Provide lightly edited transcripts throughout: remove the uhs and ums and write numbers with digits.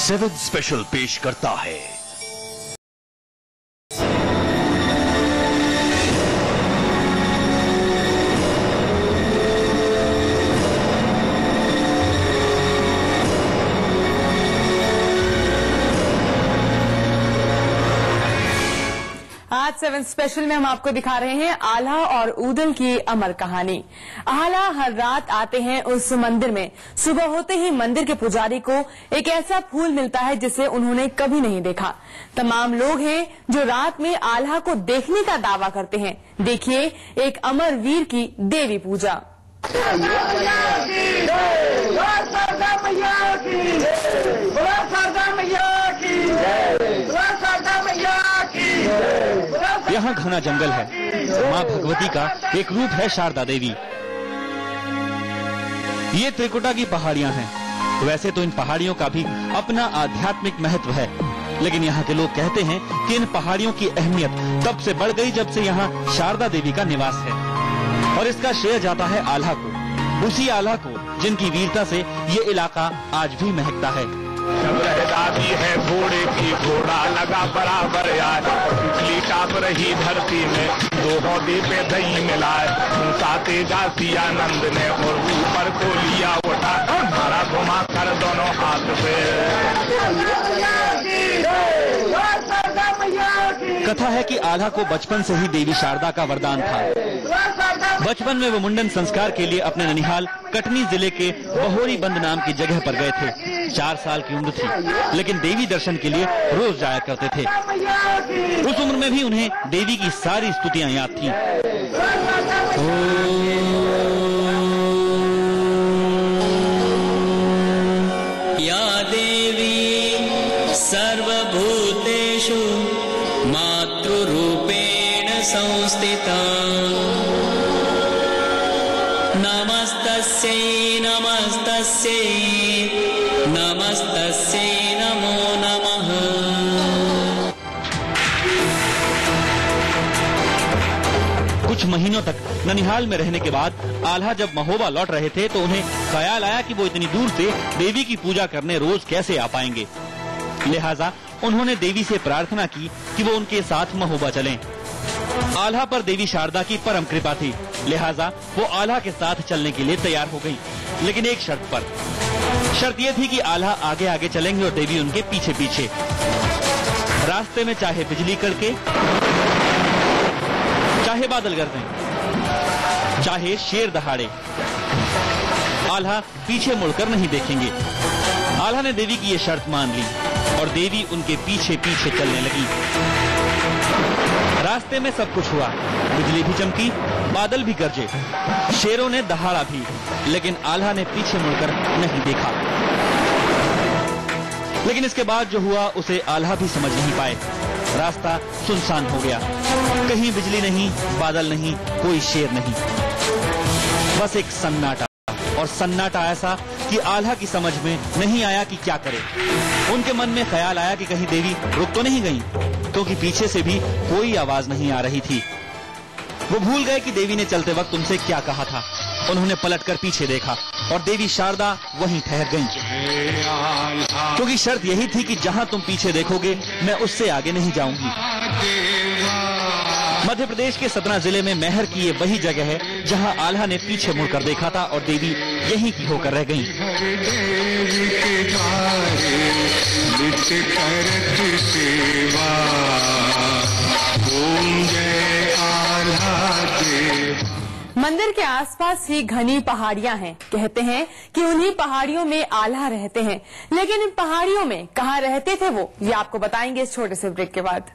7 special पेश करता है। आज 7 स्पेशल में हम आपको दिखा रहे हैं आल्हा और ऊदल की अमर कहानी। आल्हा हर रात आते हैं उस मंदिर में। सुबह होते ही मंदिर के पुजारी को एक ऐसा फूल मिलता है जिसे उन्होंने कभी नहीं देखा। तमाम लोग हैं जो रात में आल्हा को देखने का दावा करते हैं। देखिए एक अमर वीर की देवी पूजा। यहाँ घना जंगल है। माँ भगवती का एक रूप है शारदा देवी। ये त्रिकुटा की पहाड़ियाँ हैं। वैसे तो इन पहाड़ियों का भी अपना आध्यात्मिक महत्व है, लेकिन यहाँ के लोग कहते हैं कि इन पहाड़ियों की अहमियत तब से बढ़ गई जब से यहाँ शारदा देवी का निवास है, और इसका श्रेय जाता है आल्हा को, उसी आल्हा को जिनकी वीरता से ये इलाका आज भी महकता है। दादी है घोड़े की, घोड़ा लगा बराबर यार, पिछली टाप रही धरती में, दो हौदी पे दही मिलाए, साते गासी आनंद ने और ऊपर को लिया उठा, मारा घुमा कर दोनों हाथ पे। कथा है कि आल्हा को बचपन से ही देवी शारदा का वरदान था। बचपन में वो मुंडन संस्कार के लिए अपने ननिहाल कटनी जिले के बहोरी बंद नाम की जगह पर गए थे। 4 साल की उम्र थी, लेकिन देवी दर्शन के लिए रोज जाया करते थे। उस उम्र में भी उन्हें देवी की सारी स्तुतियां याद थीं। या देवी सर्वभूतेषु मातृरूपेण संस्थिता, नमस्तस्यै नमस्तस्यै नमस्तस्यै नमो नमः। कुछ महीनों तक ननिहाल में रहने के बाद आल्हा जब महोबा लौट रहे थे तो उन्हें ख्याल आया कि वो इतनी दूर से देवी की पूजा करने रोज कैसे आ पाएंगे। लिहाजा उन्होंने देवी से प्रार्थना की कि वो उनके साथ महोबा चलें। आल्हा पर देवी शारदा की परम कृपा थी, लिहाजा वो आल्हा के साथ चलने के लिए तैयार हो गई, लेकिन एक शर्त पर। शर्त ये थी कि आल्हा आगे आगे चलेंगे और देवी उनके पीछे पीछे। रास्ते में चाहे बिजली कड़के, चाहे बादल गरजें, चाहे शेर दहाड़े, आल्हा पीछे मुड़कर नहीं देखेंगे। आल्हा ने देवी की ये शर्त मान ली और देवी उनके पीछे पीछे चलने लगी। रास्ते में सब कुछ हुआ, बिजली भी चमकी, बादल भी गरजे, शेरों ने दहाड़ा भी, लेकिन आल्हा ने पीछे मुड़कर नहीं देखा। लेकिन इसके बाद जो हुआ उसे आल्हा भी समझ नहीं पाए। रास्ता सुनसान हो गया, कहीं बिजली नहीं, बादल नहीं, कोई शेर नहीं, बस एक सन्नाटा। और सन्नाटा ऐसा कि आल्हा की समझ में नहीं आया कि क्या करे। उनके मन में ख्याल आया कि कहीं देवी रुक तो नहीं गई, क्योंकि पीछे से भी कोई आवाज नहीं आ रही थी। वो भूल गए कि देवी ने चलते वक्त उनसे क्या कहा था। उन्होंने पलटकर पीछे देखा और देवी शारदा वहीं ठहर गईं, क्योंकि शर्त यही थी कि जहां तुम पीछे देखोगे मैं उससे आगे नहीं जाऊंगी। मध्य प्रदेश के सतना जिले में मैहर की ये वही जगह है जहां आल्हा ने पीछे मुड़कर देखा था और देवी यहीं की होकर रह गईं। मंदिर के आसपास ही घनी पहाड़ियां हैं। कहते हैं कि उन्हीं पहाड़ियों में आल्हा रहते हैं, लेकिन इन पहाड़ियों में कहाँ रहते थे वो, ये आपको बताएंगे इस छोटे से ब्रेक के बाद।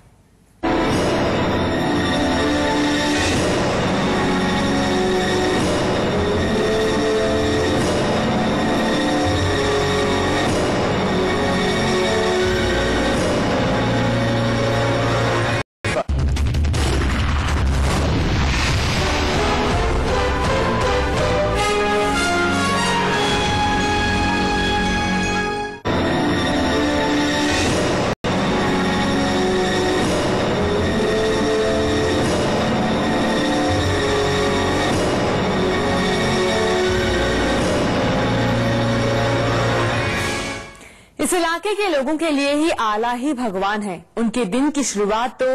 इस इलाके के लोगों के लिए ही आला ही भगवान है। उनके दिन की शुरुआत तो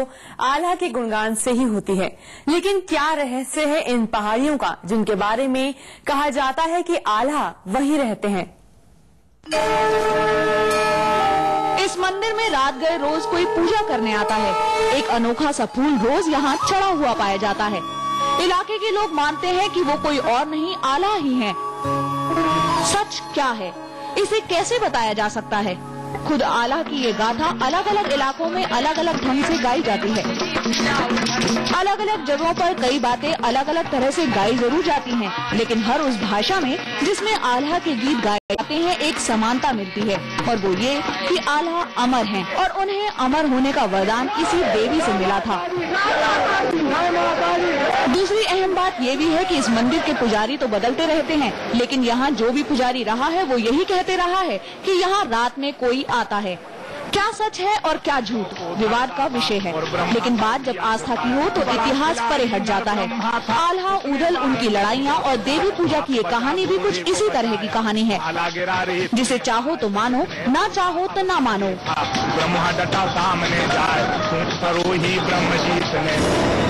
आला के गुणगान से ही होती है। लेकिन क्या रहस्य है इन पहाड़ियों का, जिनके बारे में कहा जाता है कि आला वहीं रहते हैं। इस मंदिर में रात गए रोज कोई पूजा करने आता है। एक अनोखा सा फूल रोज यहाँ चढ़ा हुआ पाया जाता है। इलाके के लोग मानते हैं कि वो कोई और नहीं, आला ही है। सच क्या है, इसे कैसे बताया जा सकता है? खुद आला की ये गाथा अलग अलग इलाकों में अलग अलग ढंग से गाई जाती है। अलग अलग जगहों पर कई बातें अलग अलग तरह से गाई जरूर जाती हैं, लेकिन हर उस भाषा में जिसमें आल्हा के गीत गाए जाते हैं एक समानता मिलती है, और वो ये कि आल्हा अमर हैं और उन्हें अमर होने का वरदान इसी देवी से मिला था। दूसरी अहम बात ये भी है कि इस मंदिर के पुजारी तो बदलते रहते हैं, लेकिन यहाँ जो भी पुजारी रहा है वो यही कहते रहा है कि यहाँ रात में कोई आता है। क्या सच है और क्या झूठ, विवाद का विषय है, लेकिन बात जब आस्था की हो तो इतिहास परे हट जाता है। आल्हा ऊदल, उनकी लड़ाइयाँ और देवी पूजा की ये कहानी भी कुछ इसी तरह की कहानी है, जिसे चाहो तो मानो, ना चाहो तो ना मानो। ब्रह्मा डटा सामने जाए, सरोही ब्रह्मजीत ने